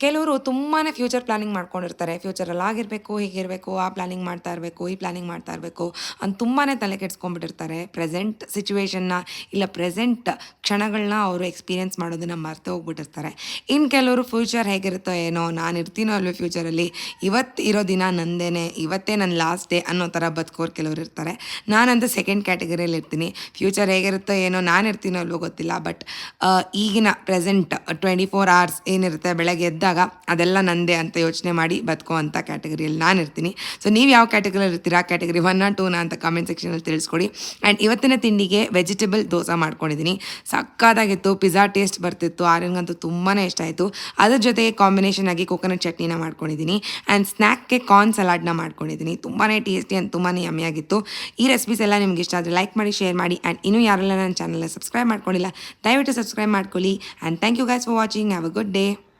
ಕೆಲವರು ತುಂಬಾ future planning ಮಾಡ್ಕೊಂಡಿರ್ತಾರೆ. ಫ್ಯೂಚರಲ್ಲಿ ಆಗಿರಬೇಕು, ಹೀಗಿರಬೇಕು, ಆ ಪ್ಲಾನಿಂಗ್ ಮಾಡ್ತಾ ಇರಬೇಕು, ಈ ಪ್ಲಾನಿಂಗ್ ಮಾಡ್ತಾ ಇರಬೇಕು ಅಂತ ತುಂಬಾ ತಲೆ ಕೆಡಿಸ್ಕೊಂಡ್ಬಿಟ್ಟಿರ್ತಾರೆ. ಪ್ರೆಸೆಂಟ್ ಸಿಚುವೇಷನ್ನ ಇಲ್ಲ ಪ್ರೆಸೆಂಟ್ ಕ್ಷಣಗಳನ್ನ ಅವರು ಎಕ್ಸ್ಪೀರಿಯೆನ್ಸ್ ಮಾಡೋದನ್ನು ಮರೆತು ಹೋಗ್ಬಿಟ್ಟಿರ್ತಾರೆ. ಇನ್ನು ಕೆಲವರು ಫ್ಯೂಚರ್ ಹೇಗಿರುತ್ತೋ ಏನೋ, ನಾನು ಇರ್ತೀನೋ ಅಲ್ವೋ ಫ್ಯೂಚರಲ್ಲಿ, ಇವತ್ತು ಇರೋ ದಿನ ನಂದೇನೆ, ಇವತ್ತೇ ನನ್ನ ಲಾಸ್ಟ್ ಡೇ ಅನ್ನೋ ಥರ ಬದುಕೋರು ಕೆಲವರು ಇರ್ತಾರೆ. ನಾನಂತೂ ಸೆಕೆಂಡ್ ಕ್ಯಾಟಗರಿಯಲ್ಲಿ ಇರ್ತೀನಿ. ಫ್ಯೂಚರ್ ಹೇಗಿರುತ್ತೋ ಏನೋ, ನಾನು ಇರ್ತೀನೋ ಅಲ್ವೋ ಗೊತ್ತಿಲ್ಲ, ಬಟ್ ಈಗಿನ ಪ್ರೆಸೆಂಟ್ 24 ಅವರ್ಸ್ ಏನಿರುತ್ತೆ ಬೆಳಗ್ಗೆ ಎದ್ದಾಗ ಅದೆಲ್ಲ ನಂದೇ ಅಂತ ಯೋಚನೆ ಮಾಡಿ ಬದುಕೋ ಅಂಥ ಕ್ಯಾಟಗರಿಯಲ್ಲಿ ನಾನು ಇರ್ತೀನಿ. ಸೊ ನೀವು ಯಾವ ಕ್ಯಾಟಗರಿಯಲ್ಲಿ ಇರ್ತೀರಾ, ಕ್ಯಾಟಗರಿ 1 or 2 ಅಂತ ಕಮೆಂಟ್ ಸೆಕ್ಷನಲ್ಲಿ ತಿಳಿಸ್ಕೊಡಿ. ಆ್ಯಂಡ್ ಇವತ್ತಿನ ತಿಂಡಿಗೆ ವೆಜಿಟೇಬಲ್ ದೋಸೆ ಮಾಡ್ಕೊಂಡಿದ್ದೀನಿ. ಸಕ್ಕತ್ತಾಗಿತ್ತು, ಪಿಜ್ಜಾ ಟೇಸ್ಟ್ ಬರ್ತಿತ್ತು, ಆರ್ಯನ್ಗಂತೂ ತುಂಬಾ ಇಷ್ಟ ಆಯಿತು. ಅದ್ರ ಜೊತೆಗೆ ಕಾಂಬಿನೇಷನ್ ಆಗಿ ಕೋಕೋನಟ್ ಚಟ್ನಿನ ಮಾಡ್ಕೊಂಡಿದ್ದೀನಿ. ಆ್ಯಂಡ್ ಸ್ನ್ಯಾಕ್ಗೆ ಕಾರ್ನ್ ಸಲಾಡ್ನ ಮಾಡ್ಕೊಂಡಿದ್ದೀನಿ. ತುಂಬಾ ಟೇಸ್ಟಿ ಆ್ಯಂಡ್ ತುಂಬಾ ಯಮ್ಮಿಯಾಗಿತ್ತು. ಈ ರೆಸಿಪೀಸ್ ಎಲ್ಲ ನಿಮ್ಗೆ ಇಷ್ಟ ಆದರೆ ಲೈಕ್ ಮಾಡಿ, ಶೇರ್ ಮಾಡಿ. ಆ್ಯಂಡ್ ಇನ್ನೂ ಯಾರೆಲ್ಲ ನನ್ನ ಚಾನಲ್ನ ಸಬ್ಸ್ಕ್ರೈಬ್ ಮಾಡ್ಕೊಂಡಿಲ್ಲ, ದಯವಿಟ್ಟು ಸಬ್ಸ್ಕ್ರೈಬ್ ಮಾಡ್ಕೊಳ್ಳಿ. And thank you guys for watching. Have a good day.